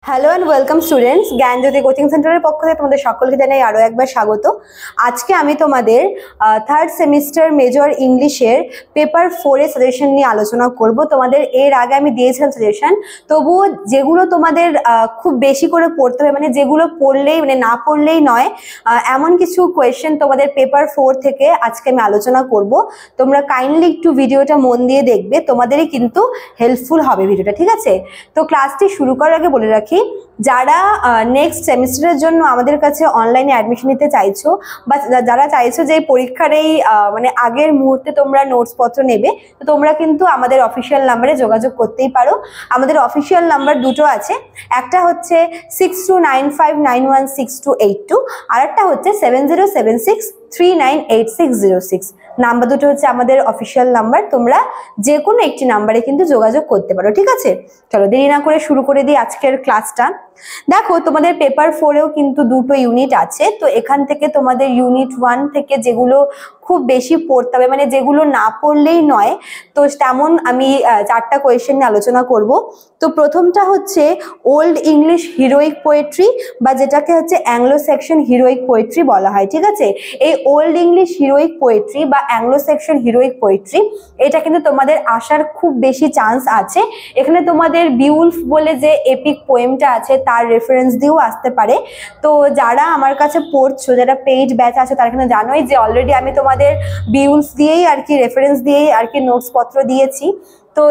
Hello and welcome students, Gyanjyoti coaching সেন্টারের পক্ষ থেকে তোমাদের সকলকে জানাই আরও একবার স্বাগত। আজকে আমি তোমাদের থার্ড সেমিস্টার মেজর ইংলিশের পেপার 4-এর সাজেশন নিয়ে আলোচনা করব। তোমাদের এর আগে আমি দিয়েছিলাম সাজেশন, তবুও যেগুলো তোমাদের খুব বেশি করে পড়তে হবে, মানে যেগুলো পড়লেই না পড়লেই নয়, এমন কিছু কোয়েশ্চেন তোমাদের পেপার 4 থেকে আজকে আমি আলোচনা করব। তোমরা কাইন্ডলি একটু ভিডিওটা মন দিয়ে দেখবে, তোমাদেরই কিন্তু হেল্পফুল হবে ভিডিওটা, ঠিক আছে? তো ক্লাসটি শুরু করার আগে বলে রাখি, যারা নেক্সট সেমিস্টারের জন্য আমাদের কাছে অনলাইনে অ্যাডমিশন নিতে চাইছো বা যারা চাইছো যে পরীক্ষার এই আগের মুহূর্তে তোমরা নোটস পত্র নেবে, তো তোমরা কিন্তু আমাদের অফিসিয়াল নাম্বারে যোগাযোগ করতেই পারো। আমাদের অফিসিয়াল নাম্বার দুটো আছে, একটা হচ্ছে 6295916282, আর একটা হচ্ছে 7076398606। নাম্বার দুটো হচ্ছে আমাদের অফিসিয়াল নাম্বার, তোমরা যে কোনো একটি নাম্বারে কিন্তু যোগাযোগ করতে পারো, ঠিক আছে? চলো দেরি না করে শুরু করে দিই আজকের ক্লাসটা। দেখো, তোমাদের পেপার 4-এও কিন্তু দুটো ইউনিট আছে, তো এখান থেকে তোমাদের ইউনিট 1 থেকে যেগুলো খুব বেশি পড়তে হবে, মানে যেগুলো না পড়লেই নয়, তো তেমন আমি 4টা কোয়েশ্চেন নিয়ে আলোচনা করব। তো প্রথমটা হচ্ছে ওল্ড ইংলিশ হিরোইক পোয়েট্রি, বা যেটাকে হচ্ছে অ্যাংলো সেকশন হিরোইক পোয়েট্রি বলা হয়, ঠিক আছে? এই ওল্ড ইংলিশ হিরোইক পোয়েট্রি বা অ্যাংলো সেকশন হিরোইক পোয়েট্রি, এটা কিন্তু তোমাদের আসার খুব বেশি চান্স আছে। এখানে তোমাদের বিউলফ বলে যে এপিক পোয়েমটা আছে তার রেফারেন্স দিয়েও আসতে পারে। তো যারা আমার কাছে পড়ছো, যারা পেইড ব্যাচ আছে, তারা কিন্তু জানোই যে অলরেডি আমি তোমাদের বিউলফ দিয়েই আর কি, রেফারেন্স দিয়েই আর কি নোটস পত্র দিয়েছি। তো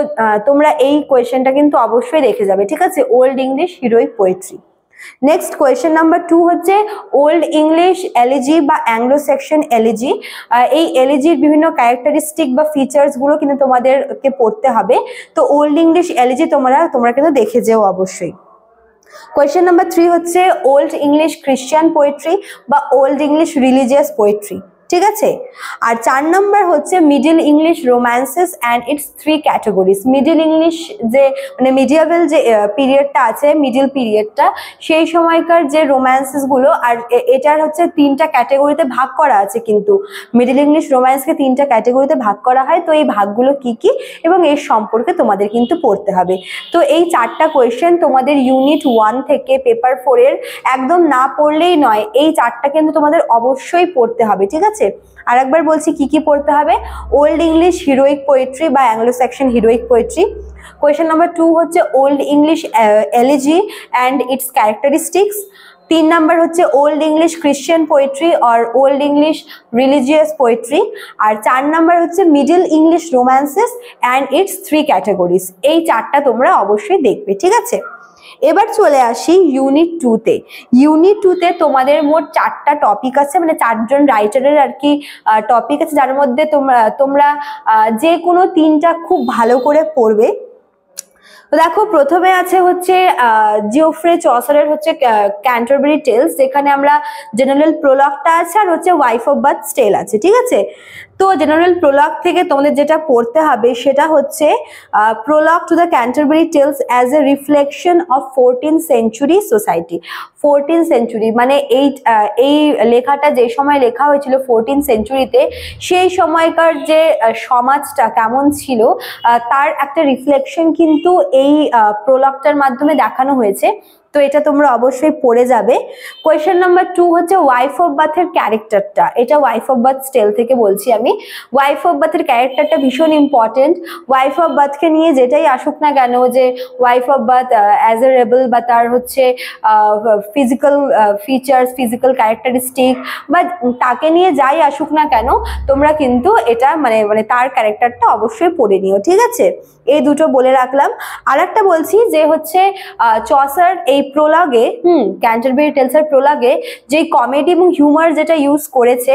তোমরা এই কোয়েশ্চেনটা কিন্তু অবশ্যই দেখে যাবে, ঠিক আছে? Old English heroic poetry. Next question number 2 হচ্ছে ওল্ড ইংলিশ এলিজি বা অ্যাংলো সেকশন এলিজি। এই এলিজির বিভিন্ন ক্যারেক্টারিস্টিক বা ফিচার্স গুলো কিন্তু তোমাদেরকে পড়তে হবে। তো ওল্ড ইংলিশ এলিজি তোমরা কিন্তু দেখে যেও অবশ্যই। কোয়েশ্চেন নাম্বার 3 হচ্ছে ওল্ড ইংলিশ খ্রিস্টান পোয়েট্রি বা ওল্ড ইংলিশ রিলিজিয়াস পোয়েট্রি, ঠিক আছে? আর 4 নম্বর হচ্ছে Middle English romances and its 3 categories. Middle English যে মিডিয়াভেল যে পিরিয়ডটা আছে, মিডল পিরিয়ডটা, সেই সময়কার যে রোম্যান্সেস গুলো, আর এটার হচ্ছে 3টা ক্যাটাগরিতে ভাগ করা আছে। কিন্তু মিডল ইংলিশ রোম্যান্সকে 3টা ক্যাটাগরিতে ভাগ করা হয়। তো এই ভাগগুলো কি কি এবং এর সম্পর্কে তোমাদের কিন্তু পড়তে হবে। তো এই 4টা কোয়েশ্চেন তোমাদের ইউনিট 1 থেকে পেপার 4-এর একদম না পড়লেই নয়, এই 4টা কিন্তু তোমাদের অবশ্যই পড়তে হবে, ঠিক আছে? আর একবার বলছি কি কি পড়তে হবে। ওল্ড ইংলিশ হিরোইক পোয়েট্রি বা Anglo Saxon heroic poetry. Question number 2 হচ্ছে Old English elegy and its characteristics. 3 number হচ্ছে ওল্ড ইংলিশ খ্রিস্টান পোয়েট্রি আর ওল্ড ইংলিশ রিলিজিয়াস পোয়েট্রি। আর 4 নাম্বার হচ্ছে Middle English romances and its 3 categories. এই 4টা তোমরা অবশ্যই দেখবে, ঠিক আছে? এবার চলে আসি ইউনিট 2-তে। ইউনিট 2-তে তোমাদের মোট 4টা টপিক আছে, মানে 4জন রাইটারের আর কি টপিক আছে, যার মধ্যে তোমরা যে কোনো 3টা খুব ভালো করে পড়বে। দেখো, প্রথমে আছে হচ্ছে জিওফ্রে চসারের হচ্ছে ক্যান্টারবারি টেলস, যেখানে আমরা জেনারেল প্রোলগটা আছে আর হচ্ছে ওয়াইফ অফ বাথ টেল আছে, ঠিক আছে? তো জেনারেল প্রোলগ থেকে তোমাদের যেটা পড়তে হবে সেটা হচ্ছে prologue to the Canterbury tales as a reflection of 14th century society. 14th century মানে এই লেখাটা যে সময় লেখা হয়েছিল 14th সেঞ্চুরিতে, সেই সময়কার যে সমাজটা কেমন ছিল তার একটা রিফ্লেকশন কিন্তু এই প্রোলগটার মাধ্যমে দেখানো হয়েছে। তো এটা তোমরা অবশ্যই পড়ে যাবে। কোয়েশ্চেন নাম্বার 2 হচ্ছে ওয়াইফ অফ বাথের ক্যারেক্টারটা। এটা ওয়াইফ অফ বাথ টেল থেকে বলছি আমি। ওয়াইফ অফ বাথের ক্যারেক্টারটা ভীষণ ইম্পর্টেন্ট। ওয়াইফ অফ বাথকে নিয়ে যেটাই আসুক না কেন, যে wife of Bath as a rebel বা তার হচ্ছে ফিজিক্যাল ফিচার্স, ফিজিক্যাল ক্যারেক্টারিস্টিক, বা তাকে নিয়ে যাই আসুক না কেন, তোমরা কিন্তু এটা মানে তার ক্যারেক্টারটা অবশ্যই পড়ে নিও, ঠিক আছে? এই দুটো বলে রাখলাম। আর একটা বলছি যে হচ্ছে চসার এই প্রোলগে ক্যান্টারবারি টেলসের প্রোলগে যে কমেডি এবং হিউমার যেটা ইউজ করেছে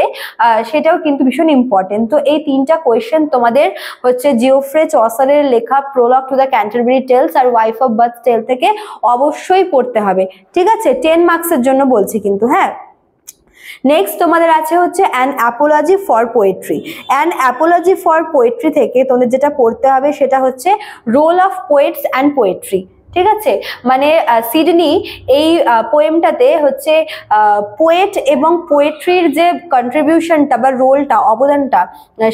সেটাও কিন্তু ভীষণ ইম্পর্টেন্ট। তো এই 3টা কোয়েশ্চেন তোমাদের হচ্ছে জিওফ্রে চসারের লেখা prologue to the Canterbury Tales আর ওয়াইফ অফ বাথ টেল থেকে অবশ্যই পড়তে হবে, ঠিক আছে? 10 মার্কসের জন্য বলছি কিন্তু, হ্যাঁ। নেক্সট তোমাদের আছে হচ্ছে an apology for poetry. An apology for poetry থেকে তোমাদের যেটা পড়তে হবে সেটা হচ্ছে role of poets and poetry, ঠিক আছে, মানে সিডনি এই পোয়েমটাতে হচ্ছে পোয়েট এবং পোয়েট্রির যে কন্ট্রিবিউশনটা বা রোলটা, অবদানটা,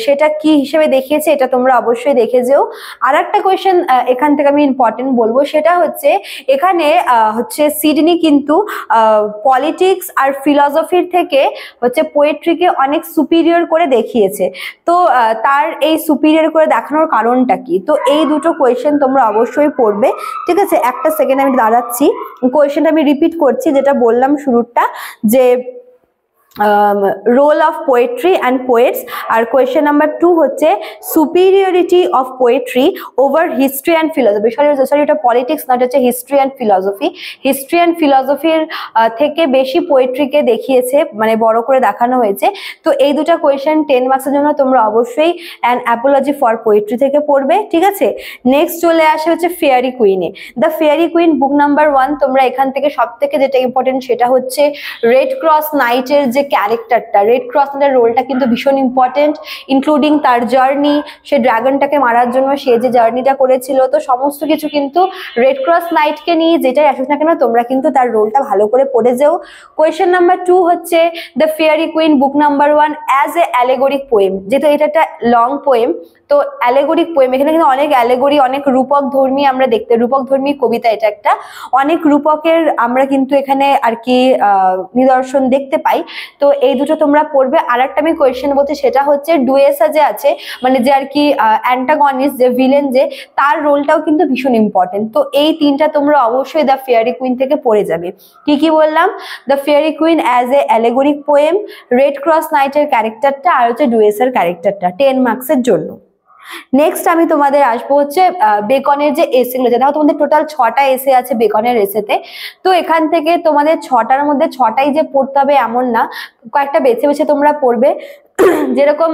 সেটা কি হিসেবে দেখিয়েছে এটা তোমরা অবশ্যই দেখে যেও। আর একটা কোয়েশ্চেন এখান থেকে আমি ইম্পর্টেন্ট বলবো, সেটা হচ্ছে এখানে হচ্ছে সিডনি কিন্তু পলিটিক্স আর ফিলসফির থেকে হচ্ছে পোয়েট্রিকে অনেক সুপিরিয়র করে দেখিয়েছে। তো তার এই সুপিরিয়র করে দেখানোর কারণটা কি? তো এই দুটো কোয়েশ্চেন তোমরা অবশ্যই পড়বে, ঠিক আছে। একটা সেকেন্ড আমি দাঁড়াচ্ছি, কোয়েশ্চেনটা আমি রিপিট করছি যেটা বললাম শুরুটা, যে role of poetry and poets। আর কোয়েশ্চেন নাম্বার 2 হচ্ছে superiority of poetry over history and philosophy। Sorry এটা পলিটিক্স না, এটা হচ্ছে history and philosophy. History and ফিলসফির থেকে বেশি পোয়েট্রিকে দেখিয়েছে, মানে বড় করে দেখানো হয়েছে। তো এই দুটো কোয়েশ্চেন 10 মার্কসের জন্য তোমরা অবশ্যই অ্যান অ্যাপোলজি ফর পোয়েট্রি থেকে পড়বে, ঠিক আছে। নেক্সট চলে আসে হচ্ছে ফেয়ারি কুইনে। The fairy queen book number 1। তোমরা এখান থেকে সব থেকে যেটা ইম্পর্টেন্ট সেটা হচ্ছে রেড ক্রস নাইটের যে ক্যারেক্টারটা, রেড ক্রস নাইটের রোলটা কিন্তু ভীষণ ইম্পর্টেন্ট, ইনক্লুডিং তার জার্নি, সে ড্রাগনটাকে মারার জন্য সে যে জার্নিটা করেছিল, তো সমস্ত কিছু কিন্তু রেড ক্রস নাইটকে নিয়ে যেটাই আসুক না কেন তোমরা কিন্তু তার রোলটা ভালো করে পড়ে যাও। কোয়েশ্চেন নাম্বার 2 হচ্ছে the fairy queen book number 1 as a allegoric poem. যেহেতু এটা একটা লং পোয়েম, তো অ্যালেগোরিক পোয়েম, এখানে কিন্তু অনেক অ্যালেগোরি, অনেক রূপক ধর্মী আমরা দেখতে, রূপক ধর্মী কবিতা এটা একটা, অনেক রূপকের আমরা কিন্তু এখানে আর কি নিদর্শন দেখতে পাই। তো এই দুটো তোমরা পড়বে। আর একটা আমি কোয়েশ্চেন বলছি, সেটা হচ্ছে ডুয়েসা যে আছে, মানে যে আর কি অ্যান্টাগনিস্ট, যে ভিলেন, যে তার রোলটাও কিন্তু ভীষণ ইম্পর্টেন্ট। তো এই তিনটা তোমরা অবশ্যই দ্য ফেয়ারি কুইন থেকে পড়ে যাবে। কি কি বললাম? The fairy queen as a allegoric poem, red cross নাইটের ক্যারেক্টারটা, আর হচ্ছে ডুয়েসার ক্যারেক্টারটা 10 মার্কসের জন্য। নেক্সট আমি তোমাদের আসবো হচ্ছে বেকনের যে এসেগুলো, দেখো তোমাদের টোটাল 6টা এসে আছে বেকনের এসেতে। তো এখান থেকে তোমাদের 6টার মধ্যে 6টাই যে পড়তে হবে এমন না, কয়েকটা বেছে বেছে তোমরা পড়বে। যেরকম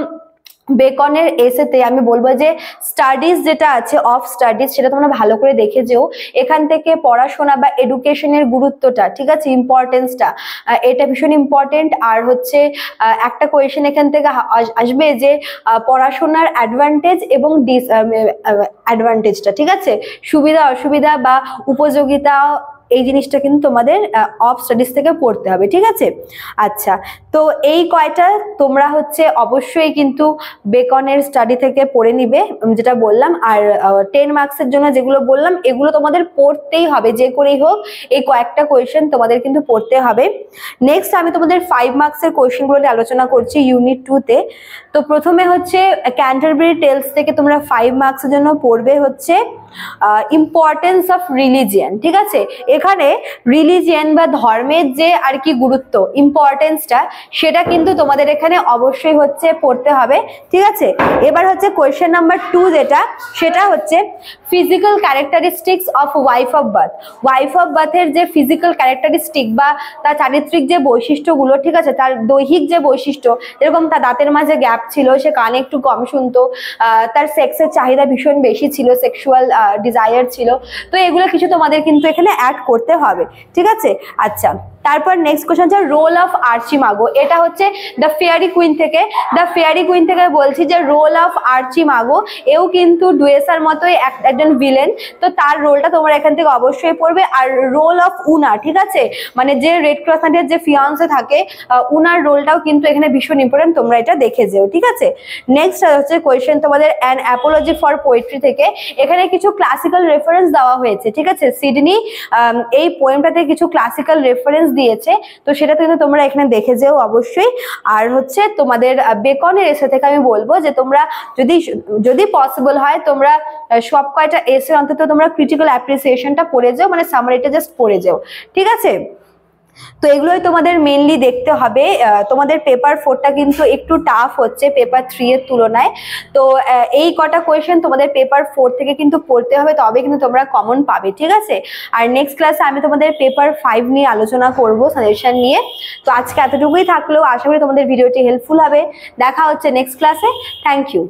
বেকনের এসেতে আমি বলবো যে স্টাডিজ যেটা আছে, অফ স্টাডিজ, সেটা তোমরা ভালো করে দেখে যেও। এখান থেকে পড়াশোনা বা এডুকেশনের গুরুত্বটা, ঠিক আছে, ইম্পর্টেন্সটা, এটা ভীষণ ইম্পর্টেন্ট। আর হচ্ছে একটা কোয়েশ্চেন এখান থেকে আসবে যে পড়াশোনার অ্যাডভান্টেজ এবং ডিসঅ্যাডভান্টেজটা, ঠিক আছে, সুবিধা অসুবিধা বা উপযোগিতা, এই জিনিসটা কিন্তু তোমাদের অফ স্টাডিজ থেকে পড়তে হবে, ঠিক আছে। আচ্ছা, তো এই কয়টা তোমরা হচ্ছে অবশ্যই কিন্তু বেকনের স্টাডি থেকে পড়ে নিবে, যেটা বললাম। আর 10 মার্কসের জন্য যেগুলো বললাম এগুলো তোমাদের পড়তেই হবে, যে করেই হোক এই কয়েকটা কোয়েশ্চেন তোমাদের কিন্তু পড়তে হবে। নেক্সট আমি তোমাদের 5 মার্কসের কোয়েশ্চেনগুলো নিয়ে আলোচনা করছি ইউনিট 2-তে। তো প্রথমে হচ্ছে ক্যান্টারবারি টেলস থেকে তোমরা 5 মার্কসের জন্য পড়বে হচ্ছে ইম্পর্টেন্স অফ রিলিজিয়ান, ঠিক আছে। এখানে রিলিজিয়ান বা ধর্মের যে আর কি গুরুত্ব, ইম্পর্টেন্সটা, সেটা কিন্তু তোমাদের এখানে অবশ্যই হচ্ছে পড়তে হবে, ঠিক আছে। এবার হচ্ছে কোয়েশ্চেন নাম্বার 2 যেটা, সেটা হচ্ছে physical characteristics of wife of Bath. Wife of বাথের যে ফিজিক্যাল ক্যারেক্টারিস্টিক বা তার চারিত্রিক যে বৈশিষ্ট্যগুলো, ঠিক আছে, তার দৈহিক যে বৈশিষ্ট্য, যেরকম তার দাঁতের মাঝে গ্যাপ ছিল, সে কানে একটু কম শুনতো, তার সেক্সের চাহিদা ভীষণ বেশি ছিল, সেক্সুয়াল ডিজায়ার ছিল। তো এগুলো কিছু তোমাদের কিন্তু এখানে অ্যাড করতে হবে, ঠিক আছে। আচ্ছা, তারপর নেক্সট কোশ্চেন হচ্ছে রোল অফ আর্চিমাগো। এটা হচ্ছে দ্য ফেয়ারি কুইন থেকে। দ্য ফেয়ারি কুইন থেকে বলছি যে রোল অফ আর্চিমাগো, এও কিন্তু ডুয়েসার মতোই একজন ভিলেন, তো তার রোলটা তোমরা এখান থেকে অবশ্যই পড়বে। আর রোল অফ উনা, ঠিক আছে, মানে যে রেড ক্রস নাইটের যে ফিয়ান্সে থাকে, উনার রোলটাও কিন্তু এখানে ভীষণ ইম্পর্টেন্ট, তোমরা এটা দেখে যেও, ঠিক আছে। নেক্সট হচ্ছে কোয়েশ্চেন তোমাদের অ্যান অ্যাপোলজি ফর পোয়েট্রি থেকে। এখানে কিছু ক্লাসিক্যাল রেফারেন্স দেওয়া হয়েছে, ঠিক আছে। সিডনি এই পোয়েমটাতে কিছু ক্লাসিক্যাল রেফারেন্স দিয়েছে, তো সেটা কিন্তু তোমরা এখানে দেখে যেও অবশ্যই। আর হচ্ছে তোমাদের বেকনের এসে থেকে আমি বলবো যে তোমরা যদি পসিবল হয় তোমরা সব কয়টা এসে অন্তত তোমরা ক্রিটিক্যাল অ্যাপ্রিসিয়েশনটা পড়ে যাও, মানে সামারিটা জাস্ট পড়ে যাও, ঠিক আছে। তো এগুলোই তোমাদের মেইনলি দেখতে হবে। তোমাদের পেপার 4টা কিন্তু একটু টাফ হচ্ছে পেপার 3 এর তুলনায়। তো এই কটা কোয়েশ্চেন তোমাদের পেপার 4 থেকে কিন্তু পড়তে হবে, তবে কিন্তু তোমরা কমন পাবে, ঠিক আছে। আর নেক্সট ক্লাসে আমি তোমাদের পেপার 5 নিয়ে আলোচনা করব, সাজেশন নিয়ে। তো আজকে এতটুকুই থাকলো, আশা করি তোমাদের ভিডিওটি হেল্পফুল হবে। দেখা হচ্ছে নেক্সট ক্লাসে। Thank you.